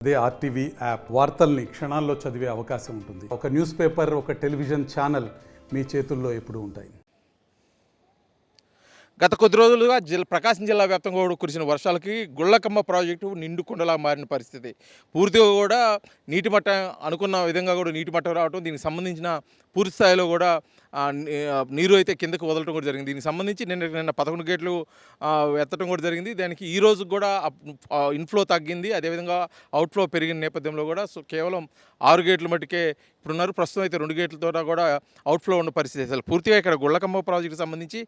అదే RTV app వార్తల్ని క్షణాల్లో చదివే అవకాశం ఉంటుంది. ఒక న్యూస్ పేపర్, ఒక టెలివిజన్ ఛానల్ మీ చేతుల్లో ఎప్పుడూ ఉంటాయి. గత కొద్ది రోజులుగా ప్రకాశం జిల్లా వ్యాప్తంగా కూడా కురిసిన వర్షాలకి గుళ్ళకమ్మ ప్రాజెక్టు నిండు కుండలా మారిన పరిస్థితి. పూర్తిగా కూడా నీటి మట్టం అనుకున్న విధంగా కూడా నీటి మట్టం రావడం, దీనికి సంబంధించిన పూర్తి స్థాయిలో కూడా నీరు అయితే కిందకు వదలటం కూడా జరిగింది. దీనికి సంబంధించి నిన్న 11 గేట్లు ఎత్తడం కూడా జరిగింది. దానికి ఈ రోజు కూడా ఇన్ఫ్లో తగ్గింది, అదేవిధంగా అవుట్ఫ్లో పెరిగిన నేపథ్యంలో కూడా కేవలం 6 గేట్ల మట్టుకే ఇప్పుడున్నారు. ప్రస్తుతం అయితే 2 గేట్లతో కూడా అవుట్ఫ్లో ఉన్న పరిస్థితి. అసలు పూర్తిగా ఇక్కడ గుళ్ళకమ్మ ప్రాజెక్టుకి సంబంధించి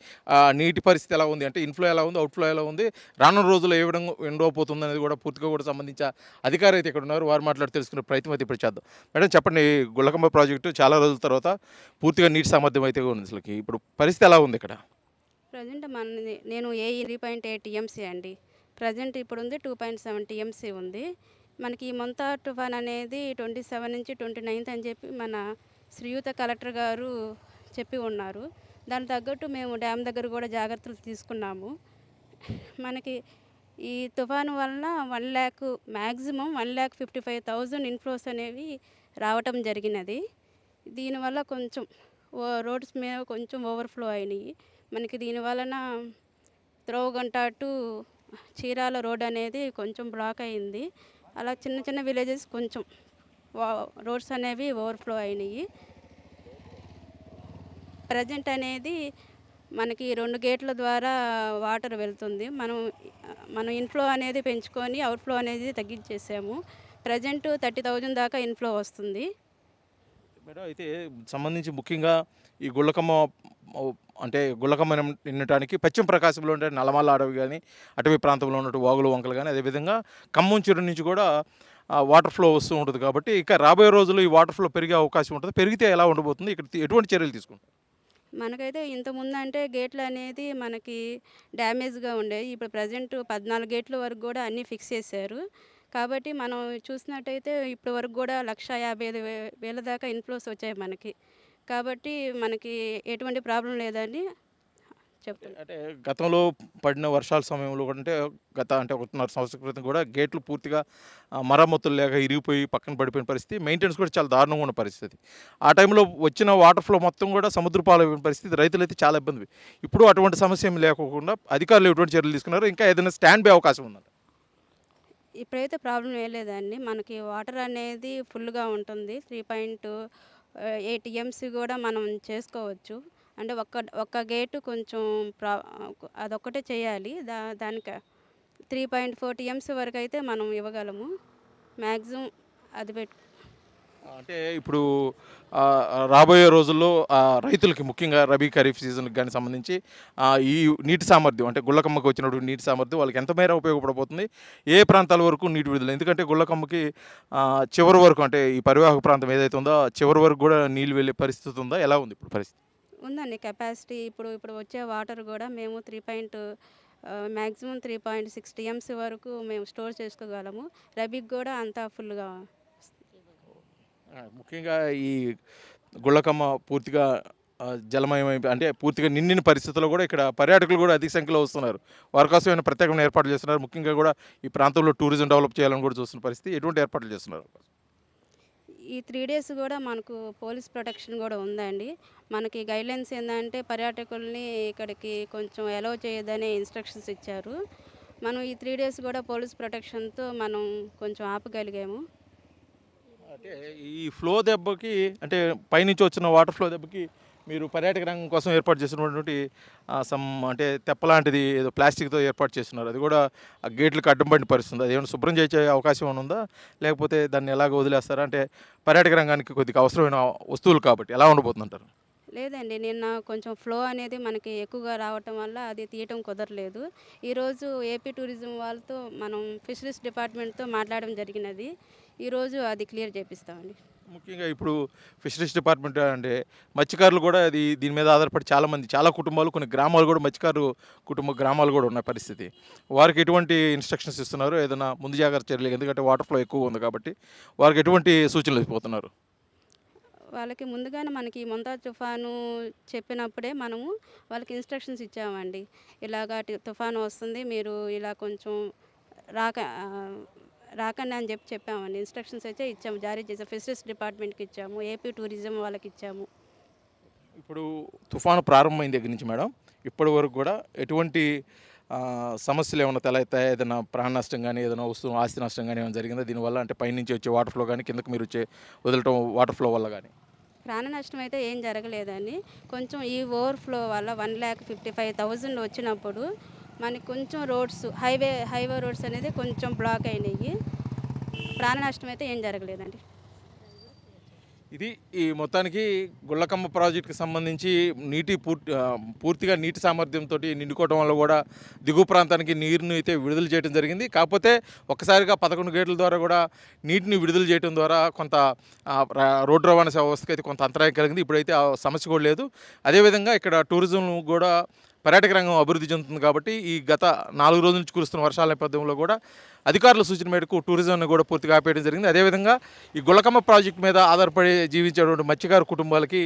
నీటి పరిస్థితి ఎలా ఉంది, అంటే ఇన్ఫ్లో ఎలా ఉంది, అవుట్ఫ్లో ఎలా ఉంది, రానున్న రోజుల్లో ఏ విధంగా ఉండబోతుంది అనేది కూడా పూర్తిగా కూడా సంబంధించి అధికారులు అయితే ఇక్కడ ఉన్నారు. వారు మాట్లాడి తెలుసుకునే ప్రయత్నం అయితే ఇప్పుడు చేద్దాం. మేడం చెప్పండి, గుళ్ళకమ్మ ప్రాజెక్టు చాలా రోజుల తర్వాత పూర్తిగా నీటి సామర్థ్యం అయితే ఉంది. అసలుకి ఇప్పుడు పరిస్థితి ఎలా ఉంది ఇక్కడ? ప్రజెంట్ నేను 3.8 టీఎంసీ అండి. ప్రజెంట్ ఇప్పుడు ఉంది 2.7 టీఎంసీ ఉంది. మనకి ఈ మొంతా తుఫాన్ అనేది 27 నుంచి 29 అని చెప్పి మన శ్రీయుత కలెక్టర్ గారు చెప్పి ఉన్నారు. దానికి తగ్గట్టు మేము డ్యామ్ దగ్గర కూడా జాగ్రత్తలు తీసుకున్నాము. మనకి ఈ తుఫాను వలన 1 lakh మ్యాక్సిమం 1,55,000 ఇన్ఫ్లోస్ అనేవి రావటం జరిగినది. దీనివల్ల కొంచెం రోడ్స్ మీద కొంచెం ఓవర్ఫ్లో అయినాయి. మనకి దీని వలన త్రోవగంట టు చీరాల రోడ్ అనేది కొంచెం బ్లాక్ అయింది. అలా చిన్న చిన్న విలేజెస్ కొంచెం రోడ్స్ అనేవి ఓవర్ఫ్లో అయినాయి. ప్రజెంట్ అనేది మనకి 2 గేట్ల ద్వారా వాటర్ వెళ్తుంది. మనం ఇన్ఫ్లో అనేది పెంచుకొని అవుట్ఫ్లో అనేది తగ్గించేసాము. ప్రజెంట్ 30,000 దాకా ఇన్ఫ్లో వస్తుంది. మేడం అయితే సంబంధించి ముఖ్యంగా ఈ గుళ్ళకమ్మ అంటే గుళ్ళకమ్మ నిన్నటానికి పశ్చిమ ప్రకాశంలో ఉండే నల్లమల్ల అడవి కానీ, అటవీ ప్రాంతంలో ఉన్నట్టు వాగులు వంకలు కానీ, అదేవిధంగా ఖమ్మం చెరువు నుంచి కూడా వాటర్ ఫ్లో వస్తూ ఉంటుంది. కాబట్టి ఇక రాబోయే రోజుల్లో ఈ వాటర్ ఫ్లో పెరిగే అవకాశం ఉంటుంది. పెరిగితే ఎలా ఉండబోతుంది, ఇక్కడ ఎటువంటి చర్యలు తీసుకుంటారు? మనకైతే ఇంతకుముందు అంటే గేట్లు అనేది మనకి డ్యామేజ్గా ఉండేవి. ఇప్పుడు ప్రజెంట్ 14 గేట్ల వరకు కూడా అన్నీ ఫిక్స్ చేశారు. కాబట్టి మనం చూసినట్టయితే ఇప్పటి వరకు కూడా 1,55,000 దాకా ఇన్ఫ్లోస్ వచ్చాయి మనకి. కాబట్టి మనకి ఎటువంటి ప్రాబ్లం లేదని చెప్తాను. అంటే గతంలో పడిన వర్షాల సమయంలో కూడా అంటే 1.5 సంవత్సరం క్రితం కూడా గేట్లు పూర్తిగా మరమ్మతులు లేక ఇరిగిపోయి పక్కన పడిపోయిన పరిస్థితి, మెయింటెనెన్స్ కూడా చాలా దారుణంగా ఉన్న పరిస్థితి. ఆ టైంలో వచ్చిన వాటర్ ఫ్లో మొత్తం కూడా సముద్ర పాలైన పరిస్థితి, రైతులైతే చాలా ఇబ్బంది. ఇప్పుడు అటువంటి సమస్య ఏమి లేకోకుండా అధికారులు ఎటువంటి చర్యలు తీసుకున్నారు? ఇంకా ఏదైనా స్టాండ్ బై అవకాశం ఉందండి? ఇప్పుడైతే ప్రాబ్లం ఏం లేదండి. మనకి వాటర్ అనేది ఫుల్గా ఉంటుంది. 3.8 టీఎంసీ కూడా మనం చేసుకోవచ్చు. అంటే ఒక్క గేటు కొంచెం అదొక్కటే చేయాలి. దానికి 3.4 టీఎంసీ వరకు అయితే మనం ఇవ్వగలము. మ్యాక్సిమం అది అంటే ఇప్పుడు రాబోయే రోజుల్లో రైతులకి ముఖ్యంగా రబీ ఖరీఫ్ సీజన్కి కానీ సంబంధించి ఈ నీటి సామర్థ్యం, అంటే గుళ్ళకమ్మకి వచ్చినటువంటి నీటి సామర్థ్యం వాళ్ళకి ఎంత మేర ఉపయోగపడబోతుంది? ఏ ప్రాంతాల వరకు నీటి విడుదల? ఎందుకంటే గుళ్ళకమ్మకి చివరి వరకు, అంటే ఈ పరివాహక ప్రాంతం ఏదైతే ఉందో చివరి వరకు కూడా నీళ్ళు వెళ్ళే పరిస్థితి ఉందా? ఎలా ఉంది ఇప్పుడు పరిస్థితి? ఉందండి కెపాసిటీ. ఇప్పుడు వచ్చే వాటర్ కూడా మేము మ్యాక్సిమం 3.6 టీఎంసీ వరకు మేము స్టోర్ చేసుకోగలము. రబీకి కూడా అంతా ఫుల్గా. ముఖ్యంగా ఈ గుళ్ళకమ్మ పూర్తిగా జలమయమై, అంటే పూర్తిగా నిండిన పరిస్థితుల్లో కూడా ఇక్కడ పర్యాటకులు కూడా అధిక సంఖ్యలో వస్తున్నారు. వారి కోసం ఏమైనా ప్రత్యేకమైన ఏర్పాట్లు చేస్తున్నారు? ముఖ్యంగా కూడా ఈ ప్రాంతంలో టూరిజం డెవలప్ చేయాలని కూడా చూస్తున్న పరిస్థితి. ఎటువంటి ఏర్పాట్లు చేస్తున్నారు? ఈ 3 days కూడా మనకు పోలీస్ ప్రొటెక్షన్ కూడా ఉందండి. మనకి గైడ్లైన్స్ ఏంటంటే పర్యాటకుల్ని ఇక్కడికి కొంచెం అలౌ చేయొద్దనే ఇన్స్ట్రక్షన్స్ ఇచ్చారు. మనం ఈ 3 days కూడా పోలీస్ ప్రొటెక్షన్తో మనం కొంచెం ఆపగలిగాము. అంటే ఈ ఫ్లో దెబ్బకి, అంటే పైనుంచి వచ్చిన వాటర్ ఫ్లో దెబ్బకి మీరు పర్యాటక రంగం కోసం ఏర్పాటు చేసినటువంటి అంటే తెప్పలాంటిది ఏదో ప్లాస్టిక్తో ఏర్పాటు చేస్తున్నారు. అది కూడా ఆ గేట్లకు అడ్డం పడిన పరిస్థితుంది. అది ఏమైనా శుభ్రం చేసే అవకాశం ఏమైనా ఉందా, లేకపోతే దాన్ని ఎలాగ వదిలేస్తారా? అంటే పర్యాటక రంగానికి కొద్దిగా అవసరమైన వస్తువులు కాబట్టి ఎలా ఉండబోతుందంటారు? లేదండి, నిన్న కొంచెం ఫ్లో అనేది మనకి ఎక్కువగా రావటం వల్ల అది తీయటం కుదరలేదు. ఈరోజు ఏపీ టూరిజం వాళ్ళతో మనం ఫిషరీస్ డిపార్ట్మెంట్తో మాట్లాడడం జరిగినది. ఈరోజు అది క్లియర్ చేపిస్తామండి. ముఖ్యంగా ఇప్పుడు ఫిషరీస్ డిపార్ట్మెంట్ అంటే మత్స్యకారులు కూడా దీని మీద ఆధారపడి చాలా కుటుంబాలు, కొన్ని గ్రామాలు కూడా మత్స్యకారు గ్రామాలు కూడా ఉన్న పరిస్థితి. వారికి ఎటువంటి ఇన్స్ట్రక్షన్స్ ఇస్తున్నారు? ఏదైనా ముందు జాగ్రత్త చర్యలు, ఎందుకంటే వాటర్ ఫ్లో ఎక్కువ ఉంది కాబట్టి వారికి ఎటువంటి సూచనలు ఇచ్చిపోతున్నారు? వాళ్ళకి ముందుగానే మనకి మొంతా తుఫాను చెప్పినప్పుడే మనము వాళ్ళకి ఇన్స్ట్రక్షన్స్ ఇచ్చామండి. ఇలాగ తుఫాను వస్తుంది, మీరు ఇలా కొంచెం రాక రాకండి అని చెప్పామండి. ఇన్స్ట్రక్షన్స్ అయితే ఇచ్చాము, జారీ చేసాము. ఫిషరీస్ డిపార్ట్మెంట్కి ఇచ్చాము, ఏపీ టూరిజం వాళ్ళకి ఇచ్చాము. ఇప్పుడు తుఫాను ప్రారంభమైన దగ్గర నుంచి మేడం ఇప్పటి వరకు కూడా ఎటువంటి సమస్యలు ఏమైనా తలెత్తాయి? ఏదైనా ప్రాణ నష్టం కానీ, ఏదైనా వస్తువు ఆస్తి నష్టం కానీ ఏమైనా జరిగిందా దీనివల్ల? అంటే పైనుంచి వచ్చే వాటర్ ఫ్లో కానీ, కిందకు మీరు వచ్చే వదలటం వాటర్ ఫ్లో వల్ల కానీ? ప్రాణ నష్టం అయితే ఏం జరగలేదండి. కొంచెం ఈ ఓవర్ఫ్లో వల్ల 1,55,000 వచ్చినప్పుడు మనకి కొంచెం రోడ్స్ హైవే రోడ్స్ అనేది కొంచెం బ్లాక్ అయినాయి. ప్రాణ నష్టం అయితే ఏం జరగలేదండి. ఇది ఈ మొత్తానికి గుళ్ళకమ్మ ప్రాజెక్టుకి సంబంధించి పూర్తిగా నీటి సామర్థ్యంతో నిండుకోవడం వల్ల కూడా దిగువ ప్రాంతానికి నీరుని అయితే విడుదల చేయడం జరిగింది. కాకపోతే ఒక్కసారిగా 11 గేట్ల ద్వారా కూడా నీటిని విడుదల చేయడం ద్వారా కొంత రోడ్డు రవాణా వ్యవస్థకి అయితే కొంత అంతరాయం కలిగింది. ఇప్పుడైతే ఆ సమస్య కూడా లేదు. అదేవిధంగా ఇక్కడ టూరిజం కూడా పర్యాటక రంగం అభివృద్ధి చెందుతుంది కాబట్టి ఈ గత 4 రోజుల నుంచి కురుస్తున్న వర్షాల నేపథ్యంలో కూడా అధికారుల సూచన మేరకు టూరిజంను కూడా పూర్తిగా ఆపేయడం జరిగింది. అదేవిధంగా ఈ గుళ్ళకమ్మ ప్రాజెక్టు మీద ఆధారపడి జీవించేటువంటి మత్స్యకారు కుటుంబాలకి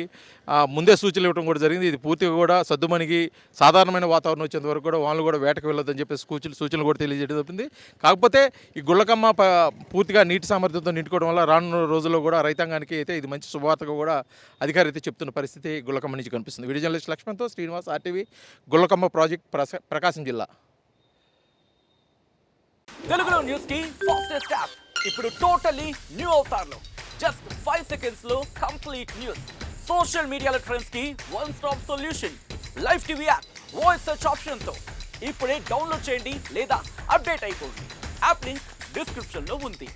ముందే సూచనలు ఇవ్వడం కూడా జరిగింది. ఇది పూర్తిగా కూడా సద్దుమణిగి సాధారణమైన వాతావరణం వచ్చేంత వరకు కూడా వాళ్ళు కూడా వేటకు వెళ్ళొద్దని చెప్పేసి సూచనలు కూడా తెలియజేయడం జరిగింది. కాకపోతే ఈ గుళ్ళకమ్మ పూర్తిగా నీటి సామర్థ్యంతో నిండుకోవడం వల్ల రానున్న రోజుల్లో కూడా రైతాంగానికి అయితే ఇది మంచి శుభవార్తగా కూడా అధికారి అయితే చెప్తున్న పరిస్థితి గుళ్ళకమ్మ నుంచి కనిపిస్తుంది. వీడియో జర్నలిస్ట్ లక్ష్మణ్తో శ్రీనివాస్, RTV, గుళ్ళకమ్మ ప్రాజెక్ట్, ప్రకాశం జిల్లా. తెలుగులో న్యూస్ కి ఫాస్టెస్ట్ యాప్ ఇప్పుడు టోటలీ న్యూ అవతార్లో జస్ట్ 5 seconds లో కంప్లీట్ న్యూస్. సోషల్ మీడియాలో ట్రెండ్స్ కి one stop solution. Live TV app voice search option తో ఇప్పుడే డౌన్లోడ్ చేయండి లేదా అప్డేట్ అయిపోండి. యాప్ లింక్ డిస్క్రిప్షన్ లో ఉంది.